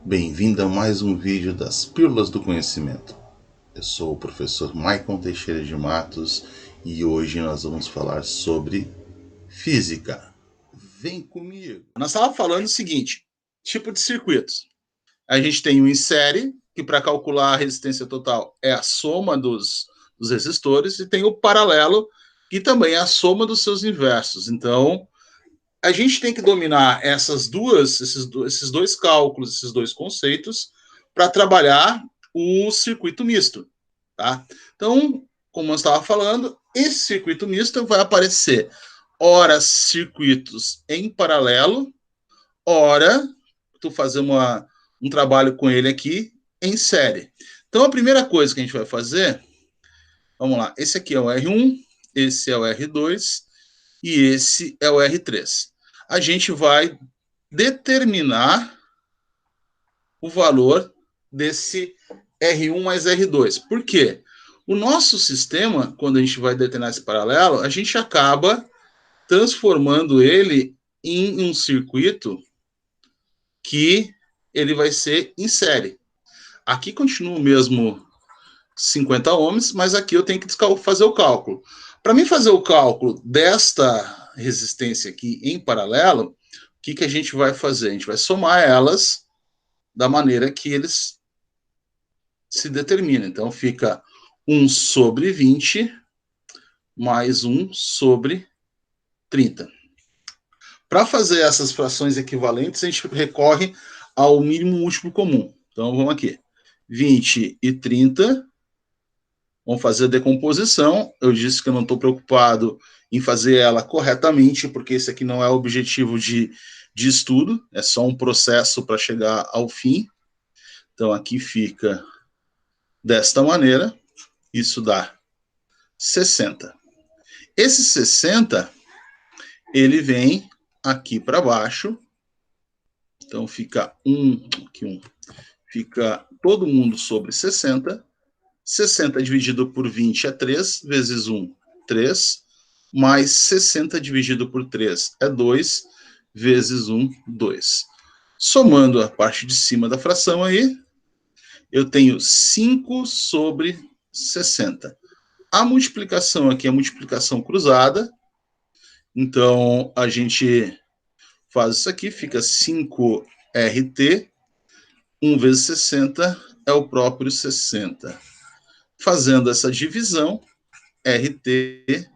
Bem-vindo a mais um vídeo das Pílulas do Conhecimento. Eu sou o professor Maicon Teixeira de Matos e hoje nós vamos falar sobre física. Vem comigo! Nós estávamos falando o seguinte, tipo de circuitos. A gente tem um em série, que para calcular a resistência total é a soma dos resistores, e tem o paralelo, que também é a soma dos seus inversos. Então, a gente tem que dominar esses dois cálculos, esses dois conceitos, para trabalhar o circuito misto. Tá? Então, como eu estava falando, esse circuito misto vai aparecer ora circuitos em paralelo, ora tu fazer um trabalho com ele aqui em série. Então, a primeira coisa que a gente vai fazer, vamos lá, esse aqui é o R1, esse é o R2 e esse é o R3. A gente vai determinar o valor desse R1 mais R2. Por quê? O nosso sistema, quando a gente vai determinar esse paralelo, a gente acaba transformando ele em um circuito que ele vai ser em série. Aqui continua o mesmo 50 ohms, mas aqui eu tenho que fazer o cálculo. Para mim fazer o cálculo desta resistência aqui em paralelo, o que a gente vai fazer? A gente vai somar elas da maneira que eles se determinam. Então fica 1 sobre 20 mais 1 sobre 30. Para fazer essas frações equivalentes, a gente recorre ao mínimo múltiplo comum. Então vamos aqui. 20 e 30. Vamos fazer a decomposição. Eu disse que eu não estou preocupado em fazer ela corretamente, porque esse aqui não é o objetivo de estudo, é só um processo para chegar ao fim. Então aqui fica desta maneira, isso dá 60. Esse 60, ele vem aqui para baixo, então fica fica todo mundo sobre 60. 60 dividido por 20 é 3, vezes 1, 3, mais 60 dividido por 3 é 2, vezes 1, 2. Somando a parte de cima da fração aí, eu tenho 5 sobre 60. A multiplicação aqui é a multiplicação cruzada, então a gente faz isso aqui, fica 5RT, 1 vezes 60 é o próprio 60. Fazendo essa divisão, RT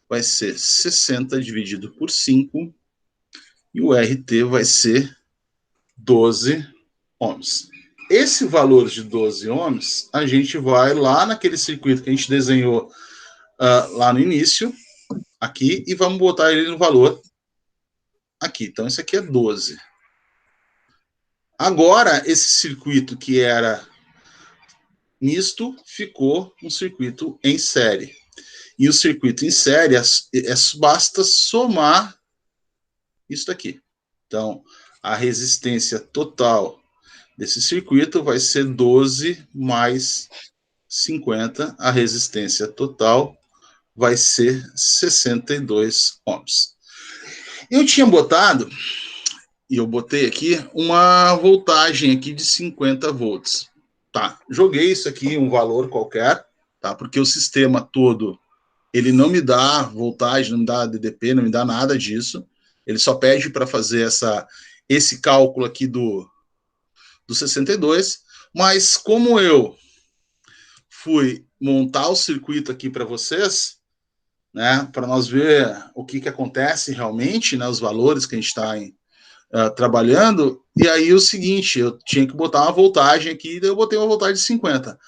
vai ser 60 dividido por 5 e o RT vai ser 12 ohms. Esse valor de 12 ohms, a gente vai lá naquele circuito que a gente desenhou lá no início, aqui, e vamos botar ele no valor aqui. Então, esse aqui é 12. Agora, esse circuito que era misto ficou um circuito em série. E o circuito em série basta somar isso daqui. Então, a resistência total desse circuito vai ser 12 mais 50. A resistência total vai ser 62 ohms. Eu tinha botado, e eu botei aqui, uma voltagem aqui de 50 volts. Tá, joguei isso aqui, um valor qualquer, tá? Porque o sistema todo, ele não me dá voltagem, não me dá DDP, não me dá nada disso. Ele só pede para fazer esse cálculo aqui do 62, mas como eu fui montar o circuito aqui para vocês, né, para nós ver o que acontece realmente, né, os valores que a gente está trabalhando, e aí o seguinte, eu tinha que botar uma voltagem aqui, daí eu botei uma voltagem de 50.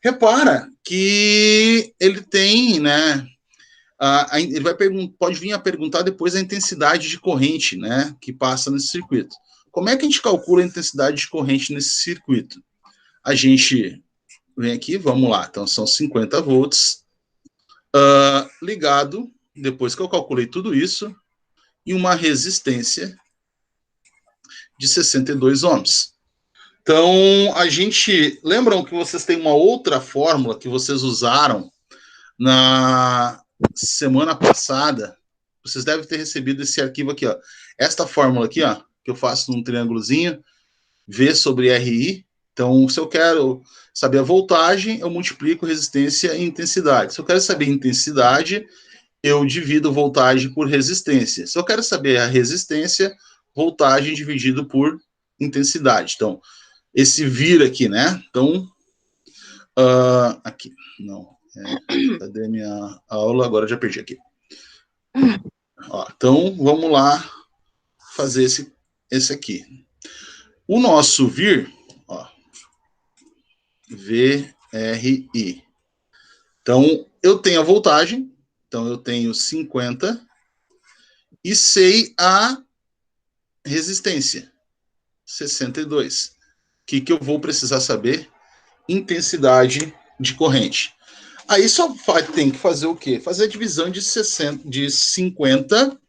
Repara que ele tem, né, ele pode vir a perguntar depois a intensidade de corrente, né, que passa nesse circuito. Como é que a gente calcula a intensidade de corrente nesse circuito? A gente vem aqui, vamos lá, então são 50 volts ligado, depois que eu calculei tudo isso, em uma resistência de 62 ohms. Então, a gente... Lembram que vocês têm uma outra fórmula que vocês usaram na semana passada? Vocês devem ter recebido esse arquivo aqui, ó. Esta fórmula aqui, ó, que eu faço num triângulozinho, V sobre RI. Então, se eu quero saber a voltagem, eu multiplico resistência e intensidade. Se eu quero saber intensidade, eu divido voltagem por resistência. Se eu quero saber a resistência, voltagem dividido por intensidade. Então, esse vir aqui, né? Então, aqui, não. Cadê minha aula? Agora eu já perdi aqui. Ó, então, vamos lá fazer esse aqui. O nosso vir, ó, VRI. Então, eu tenho a voltagem, então eu tenho 50 e sei a resistência, 62. O que eu vou precisar saber? Intensidade de corrente. Aí só tem que fazer o quê? Fazer a divisão de 50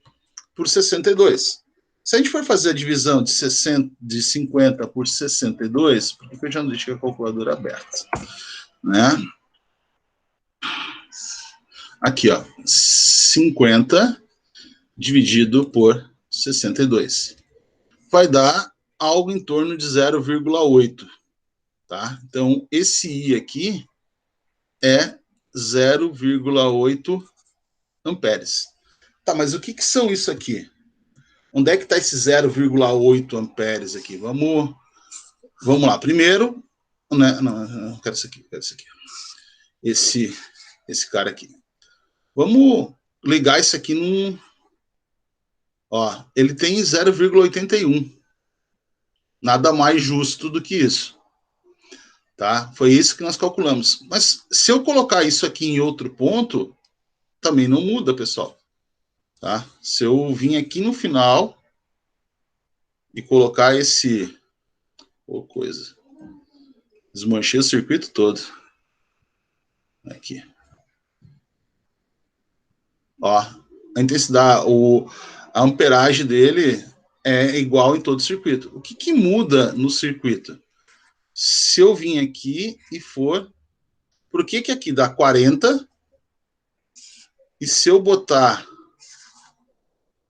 por 62. Se a gente for fazer a divisão de 50 por 62, por que eu já não deixei a calculadora aberta? Né? Aqui, ó, 50 dividido por 62. Vai dar algo em torno de 0,8. Tá? Então, esse I aqui é 0,8 amperes. Tá, mas o que são isso aqui? Onde é que está esse 0,8 amperes aqui? Vamos lá. Primeiro, né, não, quero isso aqui, quero isso aqui. Esse cara aqui. Vamos ligar isso aqui num... Ó, ele tem 0,81. Nada mais justo do que isso. Tá? Foi isso que nós calculamos. Mas se eu colocar isso aqui em outro ponto, também não muda, pessoal. Tá? Se eu vir aqui no final e colocar esse... coisa. Desmanchei o circuito todo. Aqui. Ó, a intensidade, a amperagem dele é igual em todo o circuito. O que muda no circuito? Se eu vim aqui e for... Por que aqui dá 40? E se eu botar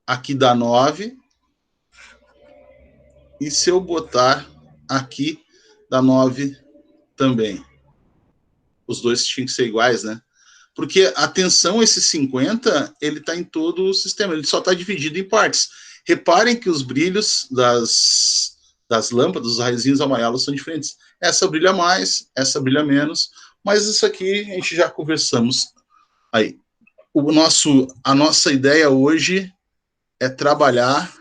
aqui dá 9? E se eu botar aqui dá 9 também? Os dois tinham que ser iguais, né? Porque a tensão, esse 50, ele está em todo o sistema, ele só está dividido em partes. Reparem que os brilhos das lâmpadas, dos raizinhos amarelos são diferentes. Essa brilha mais, essa brilha menos, mas isso aqui a gente já conversamos aí. A nossa ideia hoje é trabalhar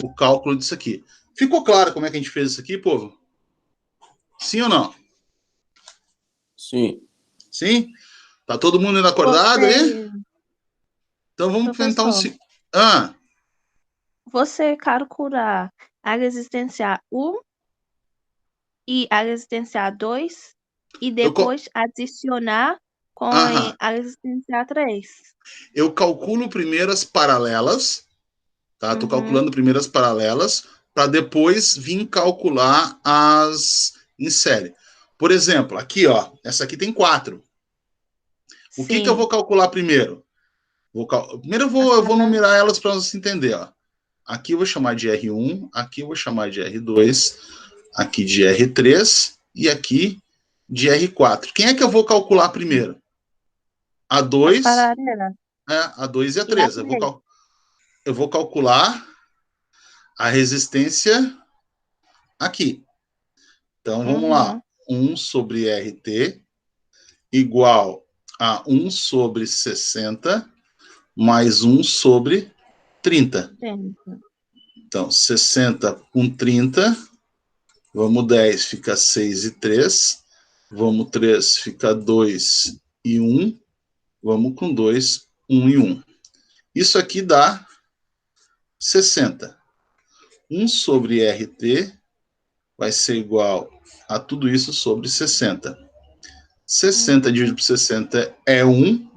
o cálculo disso aqui. Ficou claro como é que a gente fez isso aqui, povo? Sim ou não? Sim. Sim? Tá todo mundo indo acordado aí? Então vamos tentar um... Você calcular a resistência 1 e a resistência 2 e depois adicionar com a resistência 3. Eu calculo primeiro as paralelas, tá? Tô calculando primeiro as paralelas para depois vir calcular as em série. Por exemplo, aqui, ó, essa aqui tem 4. O que eu vou calcular primeiro? Primeiro eu vou numerar elas para você entender, ó. Aqui eu vou chamar de R1, aqui eu vou chamar de R2, aqui de R3 e aqui de R4. Quem é que eu vou calcular primeiro? A 2, a 2 e a 3. Eu vou calcular a resistência aqui. Então, vamos lá. 1 sobre RT igual a 1 sobre 60 mais 1 sobre 30. Então, 60 com 30, vamos 10, fica 6 e 3. Vamos 3, fica 2 e 1. Vamos com 2, 1 e 1. Isso aqui dá 60. 1 sobre RT vai ser igual a tudo isso sobre 60. 60 dividido por 60 é 1.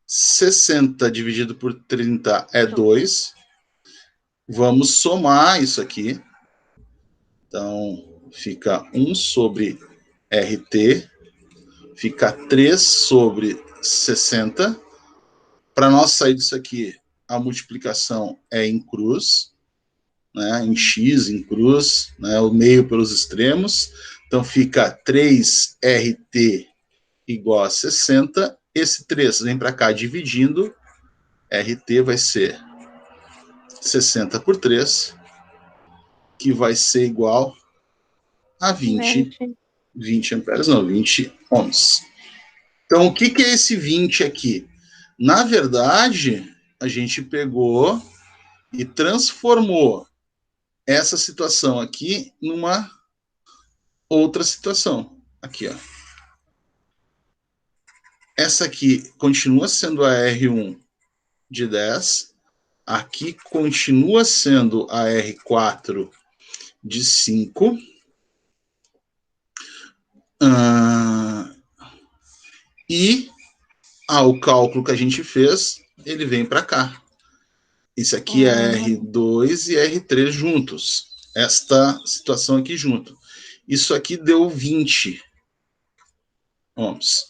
60 dividido por 30 é 2. Vamos somar isso aqui. Então, fica 1 sobre RT. Fica 3 sobre 60. Para nós sair disso aqui, a multiplicação é em cruz. né, em X, em cruz, né, o meio pelos extremos. Então, fica 3RT igual a 60. Esse 3 vem para cá dividindo. RT vai ser 60 por 3, que vai ser igual a 20 amperes, não, 20 ohms. Então, o que é esse 20 aqui? Na verdade, a gente pegou e transformou essa situação aqui numa outra situação. Aqui, ó. Essa aqui continua sendo a R1 de 10. Aqui continua sendo a R4 de 5. E o cálculo que a gente fez, ele vem para cá. Isso aqui é R2 e R3 juntos. Esta situação aqui junto. Isso aqui deu 20 ohms.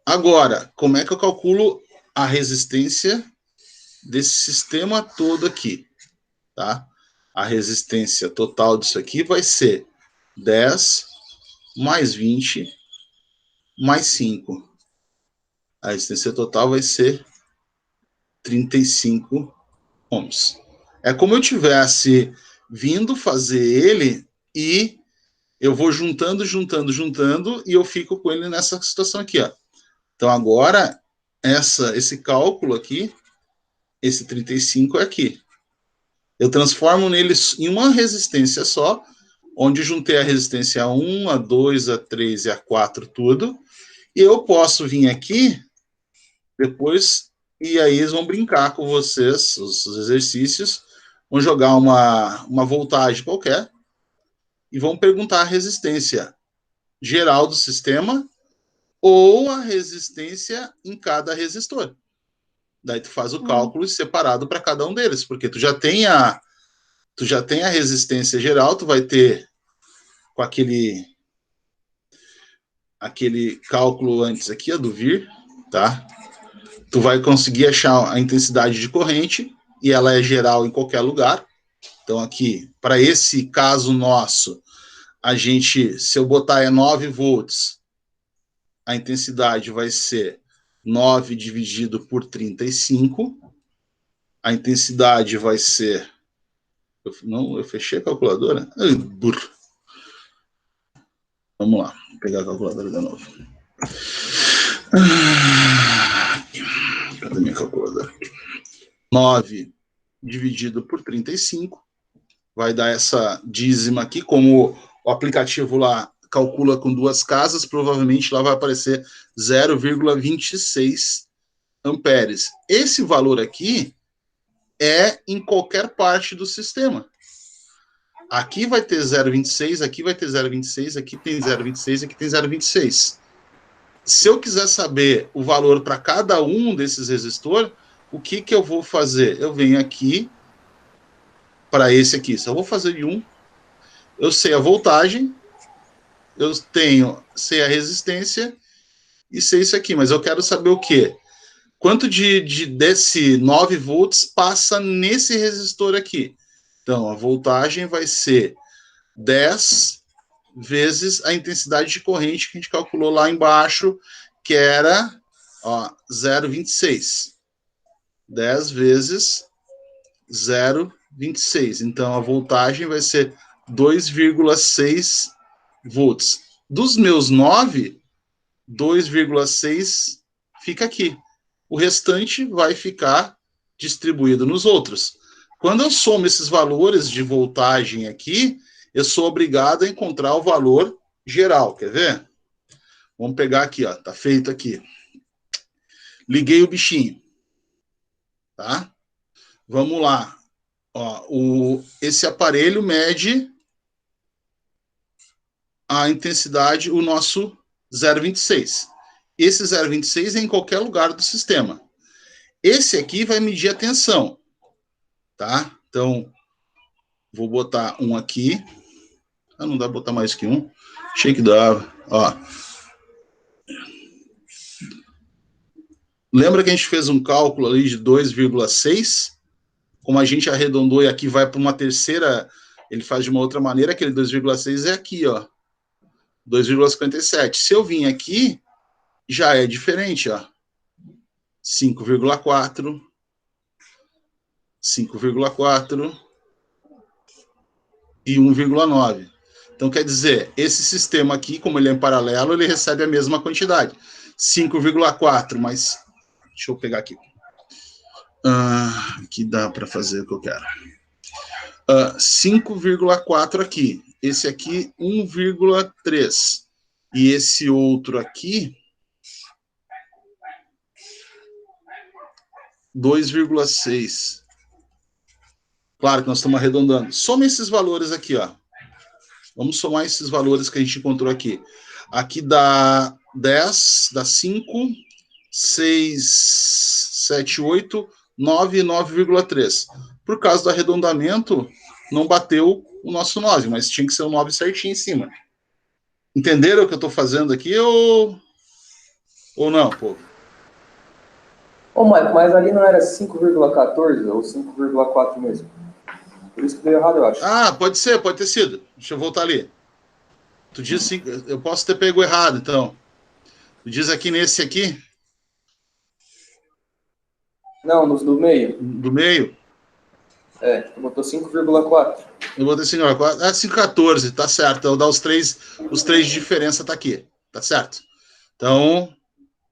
Agora, como é que eu calculo a resistência desse sistema todo aqui? Tá? A resistência total disso aqui vai ser 10 mais 20 mais 5. A resistência total vai ser 35 ohms. É como eu tivesse vindo fazer ele e eu vou juntando, e eu fico com ele nessa situação aqui, ó. Então, agora, esse cálculo aqui, esse 35 é aqui. Eu transformo neles em uma resistência só, onde juntei a resistência A1, A2, A3 e A4, tudo. E eu posso vir aqui, depois, e aí eles vão brincar com vocês, os exercícios, vão jogar uma voltagem qualquer, e vão perguntar a resistência geral do sistema, ou a resistência em cada resistor. Daí tu faz o cálculo separado para cada um deles, porque tu já tem a resistência geral, tu vai ter com aquele cálculo antes aqui, do vir, tá? Tu vai conseguir achar a intensidade de corrente, e ela é geral em qualquer lugar. Então aqui, para esse caso nosso, se eu botar 9 volts, a intensidade vai ser 9 dividido por 35. A intensidade vai ser... Eu fechei a calculadora? Vamos lá, vou pegar a calculadora de novo. Cadê minha calculadora? 9 dividido por 35 vai dar essa dízima aqui, como o aplicativo lá calcula com duas casas, provavelmente lá vai aparecer 0,26 amperes. Esse valor aqui é em qualquer parte do sistema. Aqui vai ter 0,26, aqui vai ter 0,26, aqui tem 0,26, aqui tem 0,26. Se eu quiser saber o valor para cada um desses resistores, o que eu vou fazer? Eu venho aqui para esse aqui. Se eu vou fazer de um, eu sei a voltagem, eu sei a resistência e sei isso aqui, mas eu quero saber o quê? Quanto desse 9 volts passa nesse resistor aqui? Então, a voltagem vai ser 10 vezes a intensidade de corrente que a gente calculou lá embaixo, que era 0,26. 10 vezes 0,26. Então, a voltagem vai ser 2,6 volts. Dos meus 9, 2,6 fica aqui. O restante vai ficar distribuído nos outros. Quando eu somo esses valores de voltagem aqui, eu sou obrigado a encontrar o valor geral. Quer ver? Vamos pegar aqui, ó. Tá feito aqui. Liguei o bichinho. Tá? Vamos lá. Ó, esse aparelho mede a intensidade, o nosso 0,26. Esse 0,26 é em qualquer lugar do sistema. Esse aqui vai medir a tensão. Tá? Então, vou botar um aqui. Não dá pra botar mais que um. Achei que dava. Ó. Lembra que a gente fez um cálculo ali de 2,6? como a gente arredondou e aqui vai para uma terceira, ele faz de uma outra maneira, aquele 2,6 é aqui, ó, 2,57. Se eu vim aqui, já é diferente, ó, 5,4, 5,4 e 1,9. Então, quer dizer, esse sistema aqui, como ele é em paralelo, ele recebe a mesma quantidade. 5,4 mais... Deixa eu pegar aqui. Aqui dá para fazer o que eu quero. 5,4 aqui. Esse aqui, 1,3. E esse outro aqui, 2,6. Claro que nós estamos arredondando. Soma esses valores aqui, ó. Vamos somar esses valores que a gente encontrou aqui. Aqui dá 10, dá 5, 6, 7, 8, 9 e 9,3. Por causa do arredondamento, não bateu o nosso 9, mas tinha que ser o 9 certinho em cima. Entenderam o que eu estou fazendo aqui ou não, povo? Ô, Maico, mas ali não era 5,14 ou 5,4 mesmo? Por isso que deu errado, eu acho. Pode ser, pode ter sido. Deixa eu voltar ali. Tu diz assim, eu posso ter pego errado, então. Tu diz aqui nesse aqui? Não, nos do meio. Do meio? Tu botou 5,4. Eu botei 5,4. 5,14, tá certo. Eu dar os três de diferença tá aqui. Tá certo. Então,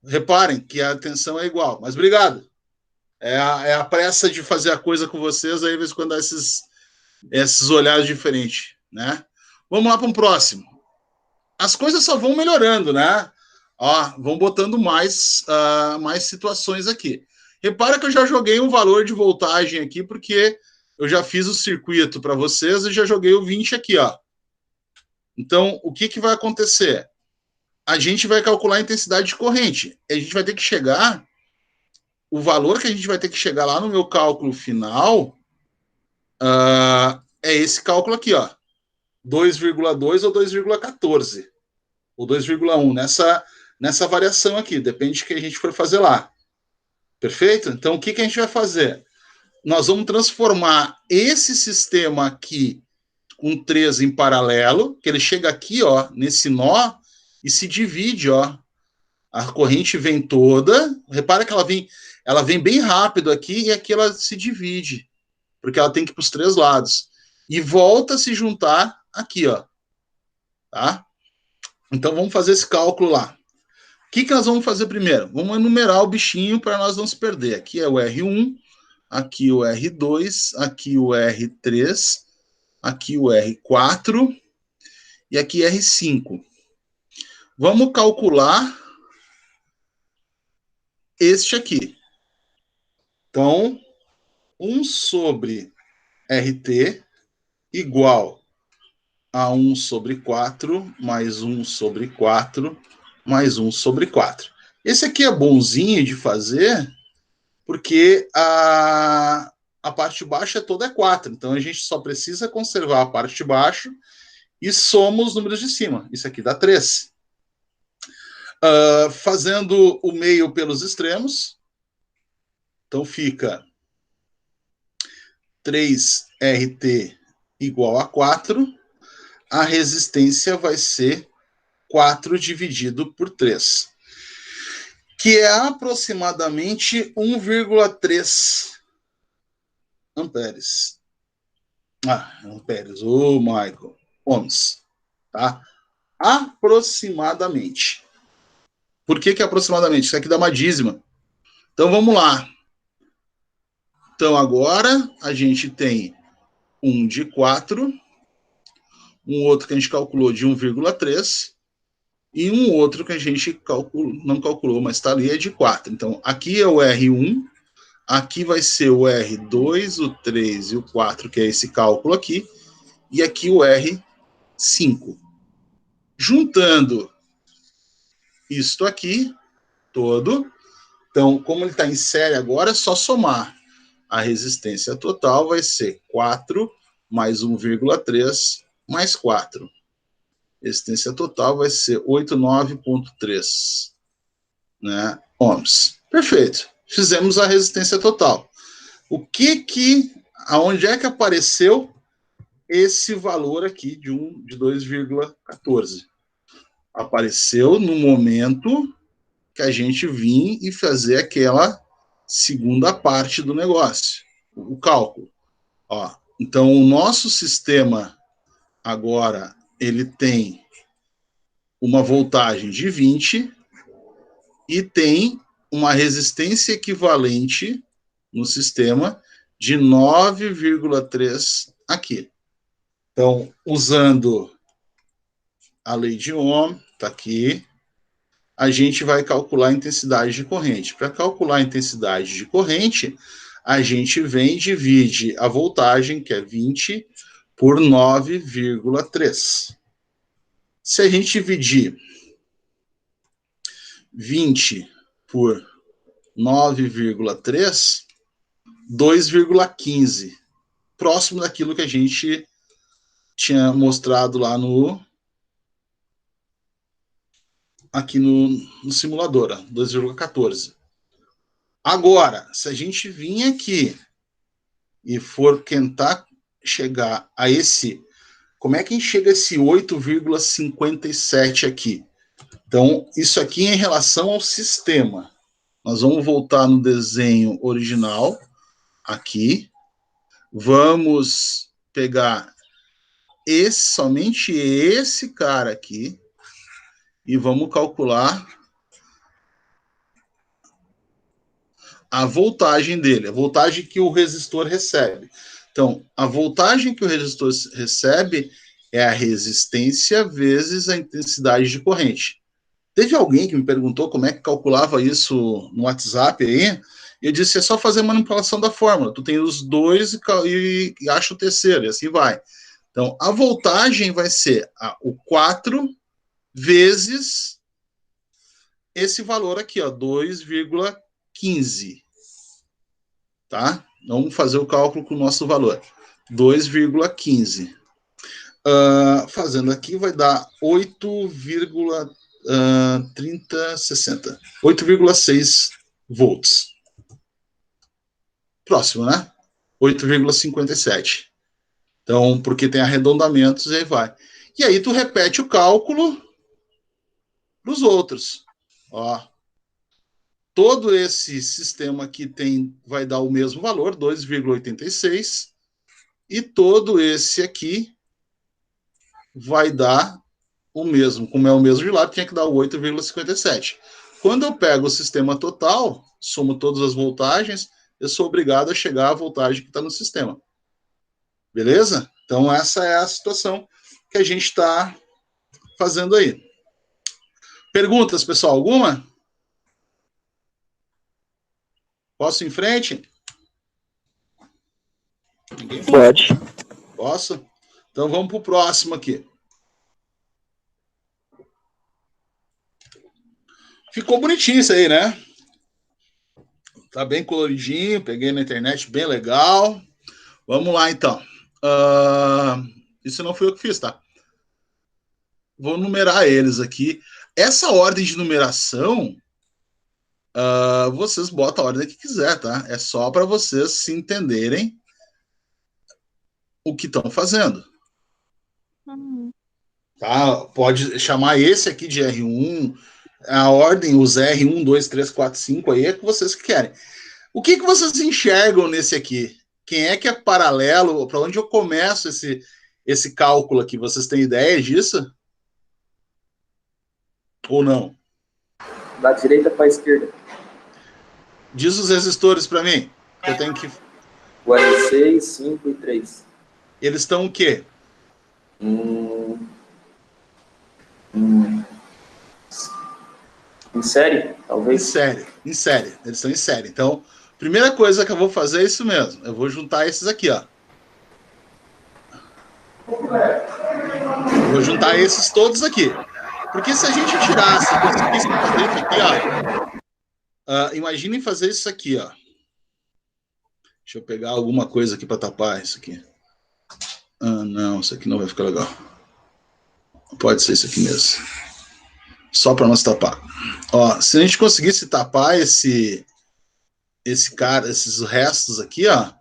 reparem que a tensão é igual. Mas obrigado. É a pressa de fazer a coisa com vocês, aí, de vez em quando dá esses olhares diferentes, né? Vamos lá para um próximo. As coisas só vão melhorando, né? Ó, vão botando mais situações aqui. Repara que eu já joguei um valor de voltagem aqui, porque eu já fiz o circuito para vocês e já joguei o 20 aqui, ó. Então, o que vai acontecer? A gente vai calcular a intensidade de corrente. A gente vai ter que chegar... O valor que a gente vai ter que chegar lá no meu cálculo final é esse cálculo aqui, ó. 2,2 ou 2,14. Ou 2,1. Nessa variação aqui. Depende do que a gente for fazer lá. Perfeito? Então, o que a gente vai fazer? Nós vamos transformar esse sistema aqui com 3 em paralelo, que ele chega aqui, ó, nesse nó, e se divide, ó. A corrente vem toda, repara que ela vem bem rápido aqui, e aqui ela se divide, porque ela tem que ir para os 3 lados. E volta a se juntar aqui, ó. Tá? Então, vamos fazer esse cálculo lá. O que nós vamos fazer primeiro? Vamos enumerar o bichinho para nós não se perder. Aqui é o R1, aqui o R2, aqui o R3, aqui o R4 e aqui R5. Vamos calcular este aqui. Então, 1 sobre RT igual a 1 sobre 4 mais 1 sobre 4 mais 1 sobre 4. Esse aqui é bonzinho de fazer porque a parte de baixo toda é 4. Então, a gente só precisa conservar a parte de baixo e soma os números de cima. Isso aqui dá 3. Fazendo o meio pelos extremos. Então, fica 3RT igual a 4. A resistência vai ser 4 dividido por 3. Que é aproximadamente 1,3 amperes. Amperes, Michael. Ohms. Tá? Aproximadamente. Por que aproximadamente? Isso aqui dá uma dízima. Então, vamos lá. Então, agora, a gente tem um de 4, um outro que a gente calculou de 1,3, e um outro que a gente não calculou, mas está ali, é de 4. Então, aqui é o R1, aqui vai ser o R2, o 3 e o 4, que é esse cálculo aqui, e aqui o R5. Juntando isto aqui, todo, então, como ele está em série agora, é só somar. A resistência total vai ser 4 mais 1,3 mais 4. Resistência total vai ser 89,3, né, ohms. Perfeito. Fizemos a resistência total. O que aonde é que apareceu esse valor aqui de 2,14? Apareceu no momento que a gente vinha e fazer aquela segunda parte do negócio, o cálculo. Ó, então, o nosso sistema agora, ele tem uma voltagem de 20 e tem uma resistência equivalente no sistema de 9,3 aqui. Então, usando a lei de Ohm, está aqui, a gente vai calcular a intensidade de corrente. Para calcular a intensidade de corrente, a gente vem e divide a voltagem, que é 20, por 9,3. Se a gente dividir 20 por 9,3, 2,15, próximo daquilo que a gente tinha mostrado lá aqui no simulador, 2,14. Agora, se a gente vir aqui e for tentar chegar a esse, como é que chega a esse 8,57 aqui? Então, isso aqui é em relação ao sistema. Nós vamos voltar no desenho original, aqui. Vamos pegar somente esse cara aqui e vamos calcular a voltagem dele, a voltagem que o resistor recebe. Então, a voltagem que o resistor recebe é a resistência vezes a intensidade de corrente. Teve alguém que me perguntou como é que calculava isso no WhatsApp aí, e eu disse, é só fazer a manipulação da fórmula. Tu tem os dois e acha o terceiro, e assim vai. Então, a voltagem vai ser o 4 vezes esse valor aqui, ó, 2,15. Tá? Vamos fazer o cálculo com o nosso valor. 2,15. Fazendo aqui vai dar 8,3060. 8,6 volts. Próximo, né? 8,57. Então, porque tem arredondamentos, e aí vai. E aí tu repete o cálculo para os outros. Ó. Todo esse sistema aqui vai dar o mesmo valor, 2,86. E todo esse aqui vai dar o mesmo. Como é o mesmo de lá, tinha que dar o 8,57. Quando eu pego o sistema total, somo todas as voltagens, eu sou obrigado a chegar à voltagem que está no sistema. Beleza? Então, essa é a situação que a gente está fazendo aí. Perguntas, pessoal? Alguma? Posso ir em frente? Pode. Posso? Então, vamos para o próximo aqui. Ficou bonitinho isso aí, né? Tá bem coloridinho, peguei na internet, bem legal. Vamos lá, então. Isso não foi eu que fiz, tá? Vou numerar eles aqui. Essa ordem de numeração, vocês botam a ordem que quiser, tá? É só para vocês se entenderem o que estão fazendo. Tá? Pode chamar esse aqui de R1, a ordem, os R1, 2, 3, 4, 5 aí é que vocês querem. O que vocês enxergam nesse aqui? Quem é que é paralelo? Para onde eu começo esse cálculo aqui? Vocês têm ideia disso? Ou não? Da direita para a esquerda. Diz os resistores para mim. Eu tenho que... O R6, 5 e 3. Eles estão o quê? Em série, talvez? Em série. Eles estão em série. Então, primeira coisa que eu vou fazer é isso mesmo. Eu vou juntar esses aqui, ó. Vou juntar esses todos aqui. Porque se a gente tirasse, conseguisse fazer isso aqui, ó. Imaginem fazer isso aqui, ó. Deixa eu pegar alguma coisa aqui para tapar isso aqui. Não, isso aqui não vai ficar legal. Pode ser isso aqui mesmo. Só para nós tapar. Ó, se a gente conseguisse tapar esses restos aqui, ó,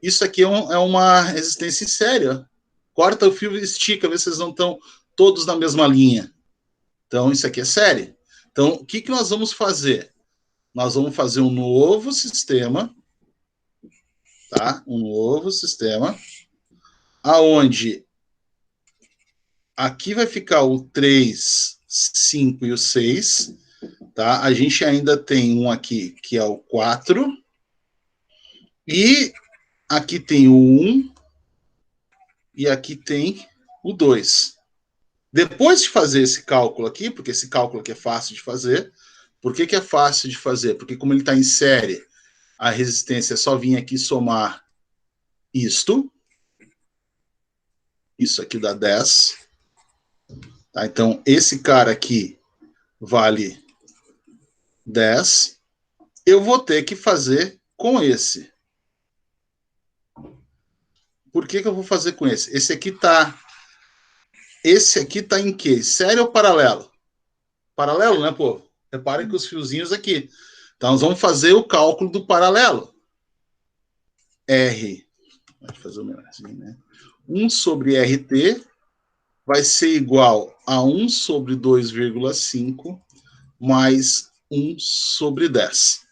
isso aqui é uma resistência em série. Ó. Corta o fio e estica, vê se eles não estão todos na mesma linha. Então, isso aqui é série. Então, o que nós vamos fazer? Nós vamos fazer um novo sistema, tá? Um novo sistema, aonde aqui vai ficar o 3, 5 e o 6, tá? A gente ainda tem um aqui, que é o 4, e aqui tem o 1, e aqui tem o 2. Depois de fazer esse cálculo aqui, porque esse cálculo aqui é fácil de fazer, por que é fácil de fazer? Porque como ele está em série, a resistência é só vir aqui somar isto. Isso aqui dá 10. Tá? Então, esse cara aqui vale 10. Eu vou ter que fazer com esse. Por que eu vou fazer com esse? Esse aqui tá em quê? Série ou paralelo? Paralelo, né, pô? Reparem que os fiozinhos aqui. Então, nós vamos fazer o cálculo do paralelo. R. Pode fazer o menorzinho, né? 1 sobre RT vai ser igual a 1 sobre 2,5 mais 1 sobre 10.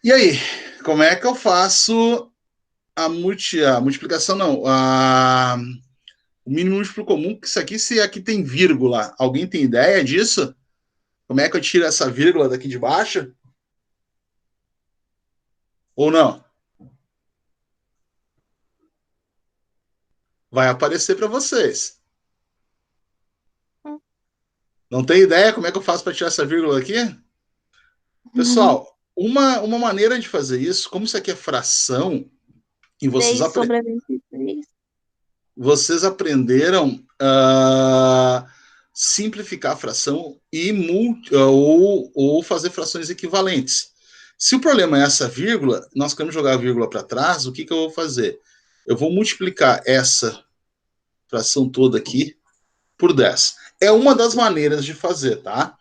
E aí, como é que eu faço a multiplicação? Não, o mínimo múltiplo comum, que isso aqui, se aqui tem vírgula, alguém tem ideia disso? Como é que eu tiro essa vírgula daqui de baixo? Ou não? Vai aparecer para vocês. Não tem ideia como é que eu faço para tirar essa vírgula aqui? Pessoal, uma maneira de fazer isso, como isso aqui é fração, e vocês aprenderam simplificar a fração e ou fazer frações equivalentes. Se o problema é essa vírgula, nós queremos jogar a vírgula para trás, o que eu vou fazer? Eu vou multiplicar essa fração toda aqui por 10. É uma das maneiras de fazer, tá?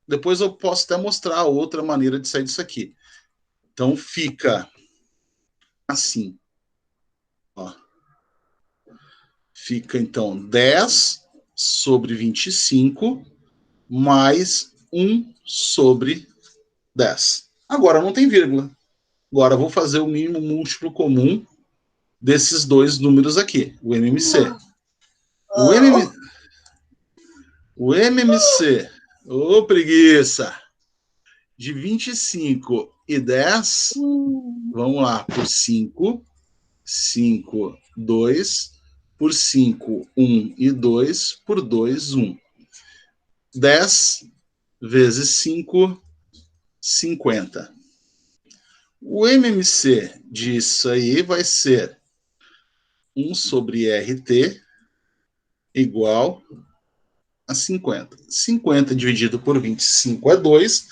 Depois eu posso até mostrar outra maneira de sair disso aqui. Então, fica assim. Ó. Fica, então, 10 sobre 25 mais 1 sobre 10. Agora não tem vírgula. Agora eu vou fazer o mínimo múltiplo comum desses dois números aqui, o MMC. O MMC, ô preguiça, de 25 e 10, vamos lá, por 5, 5, 2, por 5, 1 e 2, por 2, 1. 10 vezes 5, 50. O MMC disso aí vai ser 1 sobre RT igual a 50. 50 dividido por 25 é 2.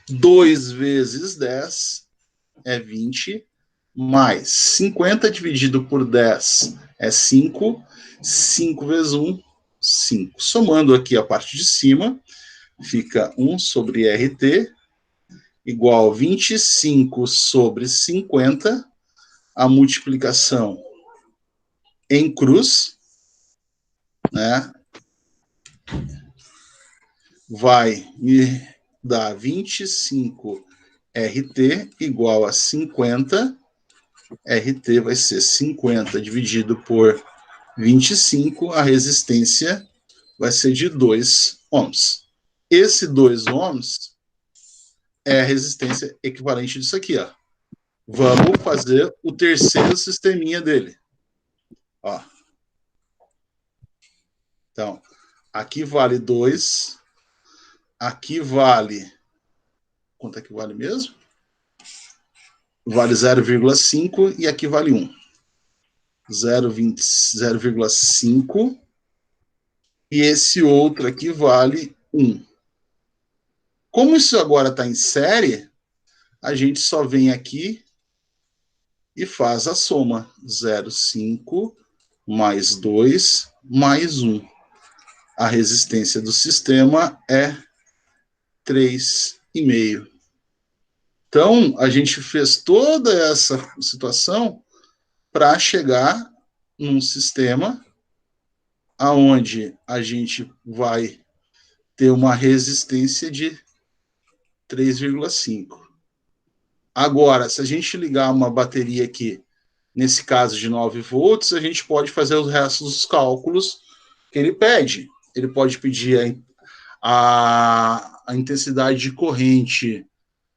2 vezes 10 é 20. Mais 50 dividido por 10 é 5. 5 vezes 1, 5. Somando aqui a parte de cima, fica 1 sobre RT igual a 25 sobre 50. A multiplicação em cruz, né? Vai me dar 25 RT igual a 50. RT vai ser 50 dividido por 25. A resistência vai ser de 2 ohms. Esse 2 ohms é a resistência equivalente disso aqui, ó. Vamos fazer o terceiro sisteminha dele. Ó. Então, aqui vale 2. Aqui vale... Quanto é que vale mesmo? Vale 0,5 e aqui vale 1. 0,5 e esse outro aqui vale 1. Como isso agora está em série, a gente só vem aqui e faz a soma. 0,5 mais 2 mais 1. A resistência do sistema é 3,5. Então, a gente fez toda essa situação para chegar num sistema aonde a gente vai ter uma resistência de 3,5. Agora, se a gente ligar uma bateria aqui, nesse caso de 9 volts, a gente pode fazer os restos dos cálculos que ele pede. Ele pode pedir a intensidade de corrente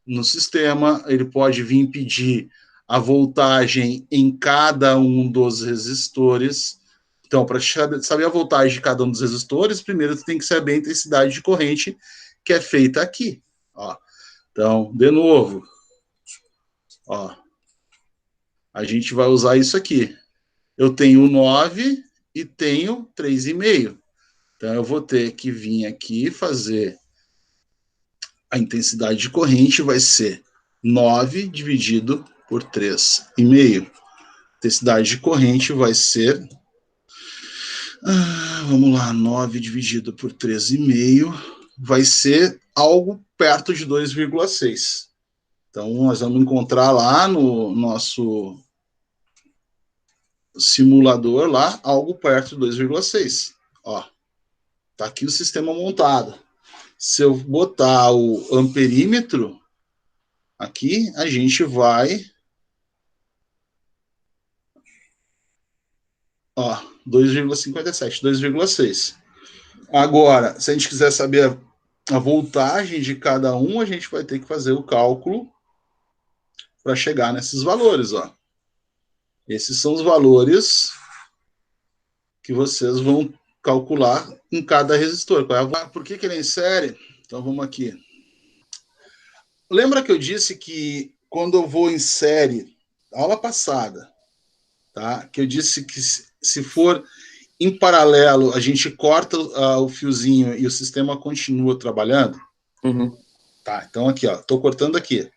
no sistema, ele pode vir pedir a voltagem em cada um dos resistores. Então, para saber a voltagem de cada um dos resistores, primeiro tem que saber a intensidade de corrente que é feita aqui. Ó. Então, de novo, ó, a gente vai usar isso aqui. Eu tenho 9 e tenho 3,5. Então, eu vou ter que vir aqui fazer a intensidade de corrente, vai ser 9 dividido por 3,5. Intensidade de corrente vai ser... vamos lá, 9 dividido por 3,5 vai ser algo perto de 2,6. Então, nós vamos encontrar lá no nosso simulador, lá, algo perto de 2,6. Ó, tá aqui o sistema montado. Se eu botar o amperímetro aqui, a gente vai... Ó, 2,57, 2,6. Agora, se a gente quiser saber a voltagem de cada um, a gente vai ter que fazer o cálculo para chegar nesses valores, ó. Esses são os valores que vocês vão calcular em cada resistor. Por que ele é em série? Então, vamos aqui. Lembra que eu disse que quando eu vou em série, aula passada, tá? Que eu disse que se for em paralelo, a gente corta o fiozinho e o sistema continua trabalhando? Uhum. Tá, então aqui, ó, tô cortando aqui.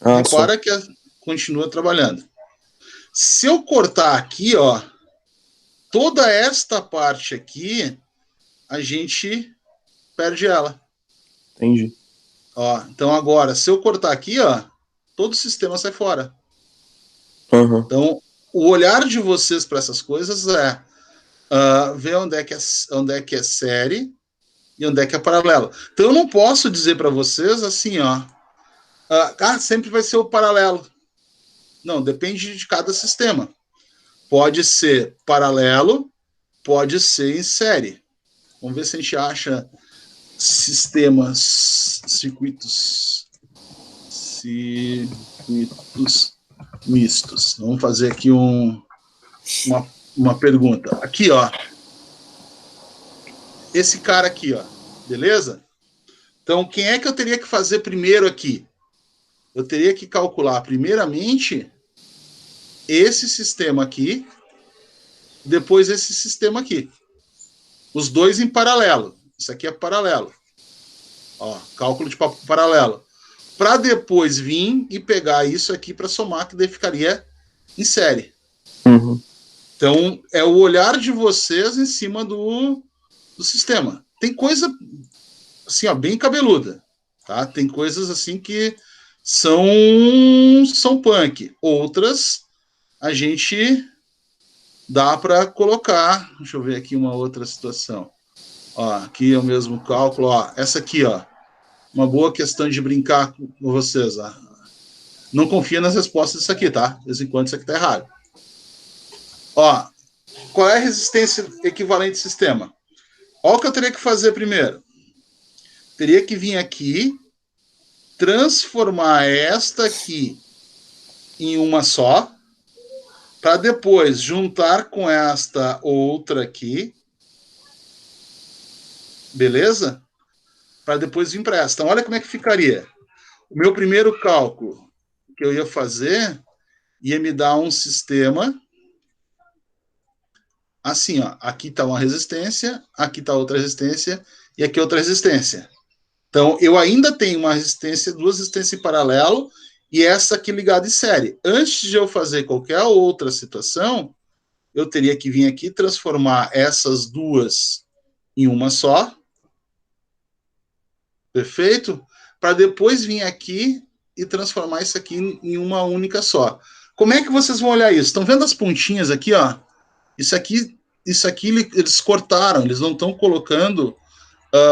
Repara que continua trabalhando. Se eu cortar aqui, ó, toda esta parte aqui, a gente perde ela. Entendi. Ó, então agora, se eu cortar aqui, ó, todo o sistema sai fora. Uhum. Então, o olhar de vocês para essas coisas é ver onde é que é série e onde é que é paralelo. Então, eu não posso dizer para vocês assim, ó, sempre vai ser o paralelo. Não, depende de cada sistema. Pode ser paralelo, pode ser em série. Vamos ver se a gente acha circuitos mistos. Vamos fazer aqui uma pergunta. Aqui, ó. Esse cara aqui, ó. Beleza? Então, quem é que eu teria que fazer primeiro aqui? Eu teria que calcular, primeiramente, esse sistema aqui, depois esse sistema aqui. Os dois em paralelo. Isso aqui é paralelo. Ó, cálculo de paralelo. Para depois vir e pegar isso aqui para somar, que daí ficaria em série. Uhum. Então, é o olhar de vocês em cima do sistema. Tem coisa, assim, ó, bem cabeluda. Tá? Tem coisas, assim, que são punk. Outras, a gente dá para colocar. Deixa eu ver aqui uma outra situação. Ó, aqui é o mesmo cálculo. Ó, essa aqui, ó, uma boa questão de brincar com vocês. Ó. Não confia nas respostas disso aqui, tá? De vez em quando isso aqui tá errado. Ó, qual é a resistência equivalente do sistema? Olha o que eu teria que fazer primeiro. Teria que vir aqui, transformar esta aqui em uma só, para depois juntar com esta outra aqui. Beleza? Para depois vir para esta. Então, olha como é que ficaria. O meu primeiro cálculo que eu ia fazer ia me dar um sistema assim, ó. Aqui está uma resistência, aqui está outra resistência e aqui outra resistência. Então, eu ainda tenho uma resistência, duas resistências em paralelo e essa aqui ligada em série. Antes de eu fazer qualquer outra situação, eu teria que vir aqui transformar essas duas em uma só. Perfeito? para depois vir aqui e transformar isso aqui em uma única só. Como é que vocês vão olhar isso? Estão vendo as pontinhas aqui, ó? Isso aqui eles cortaram, eles não estão colocando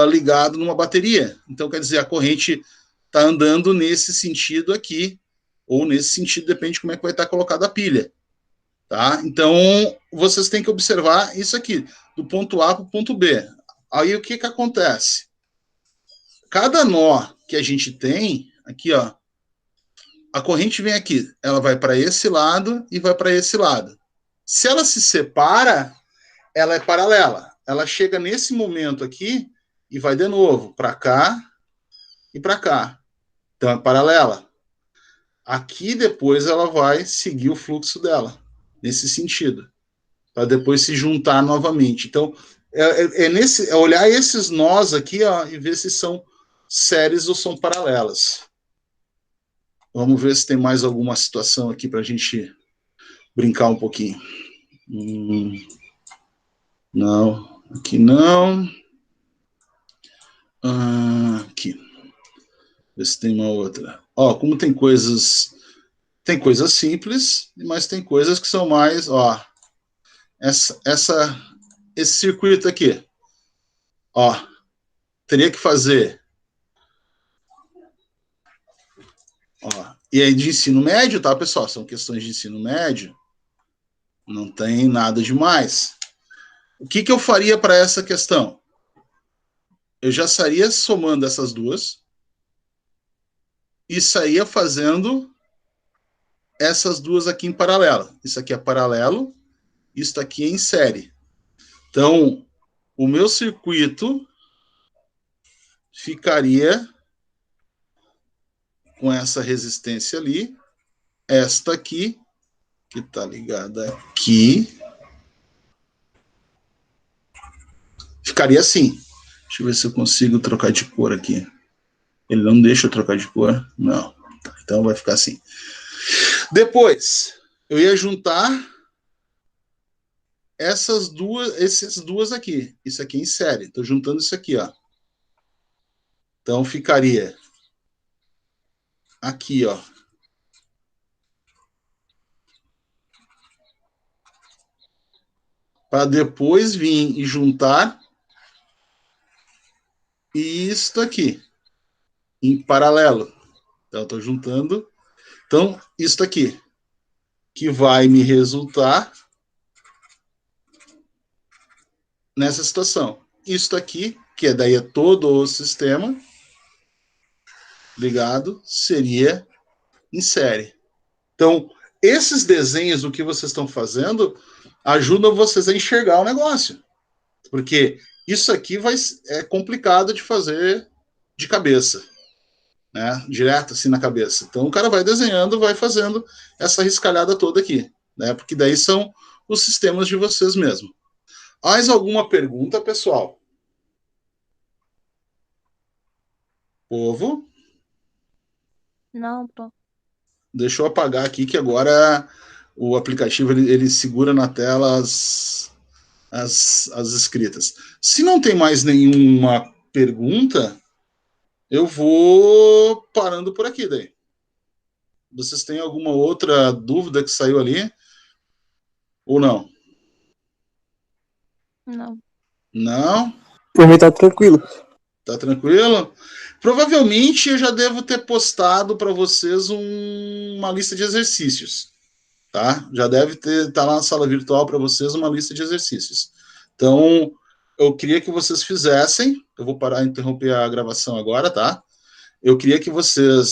ligado numa bateria. Então, quer dizer, a corrente está andando nesse sentido aqui, ou nesse sentido, depende de como é que vai estar colocada a pilha. Tá? Então, vocês têm que observar isso aqui, do ponto A para o ponto B. Aí, o que acontece? Cada nó que a gente tem, aqui, ó, a corrente vem aqui, ela vai para esse lado e vai para esse lado. Se ela se separa, ela é paralela. Ela chega nesse momento aqui e vai de novo para cá e para cá. Então, é paralela. Aqui, depois, ela vai seguir o fluxo dela, nesse sentido, para depois se juntar novamente. Então, é olhar esses nós aqui, ó, e ver se são séries ou são paralelas. Vamos ver se tem mais alguma situação aqui para a gente brincar um pouquinho. Não, aqui não. Aqui. Ver se tem uma outra. Ó, como tem coisas simples, mas tem coisas que são mais, ó. Esse circuito aqui, ó, teria que fazer, ó, e aí de ensino médio, tá, pessoal? São questões de ensino médio, não tem nada demais. O que eu faria para essa questão? Eu já estaria somando essas duas e sairia fazendo essas duas aqui em paralelo. Isso aqui é paralelo, isso aqui é em série. Então, o meu circuito ficaria com essa resistência ali, esta aqui, que está ligada aqui, ficaria assim. Deixa eu ver se eu consigo trocar de cor aqui. Ele não deixa eu trocar de cor? Não. Então vai ficar assim. Depois, eu ia juntar essas duas aqui. Isso aqui em série. Estou juntando isso aqui, ó. Então ficaria aqui, ó. Para depois vir e juntar isto aqui, em paralelo. Então, estou juntando. Então, isto aqui, que vai me resultar nessa situação. Isto aqui, que daí é todo o sistema ligado, seria em série. Então, esses desenhos do que vocês estão fazendo ajudam vocês a enxergar o negócio. Porque isso aqui é complicado de fazer de cabeça, né? Direto assim na cabeça. Então o cara vai desenhando, vai fazendo essa riscalhada toda aqui, né? Porque daí são os sistemas de vocês mesmo. Mais alguma pergunta, pessoal? Povo? Não, pô. Deixa eu apagar aqui que agora o aplicativo ele segura na tela as escritas. Se não tem mais nenhuma pergunta, eu vou parando por aqui daí. Vocês têm alguma outra dúvida que saiu ali? Ou não? Não. Não? Por mim tá tranquilo. Tá tranquilo? Provavelmente eu já devo ter postado para vocês uma lista de exercícios. Tá? Já deve estar lá na sala virtual para vocês uma lista de exercícios. Então, eu queria que vocês fizessem, eu vou parar e interromper a gravação agora, tá? Eu queria que vocês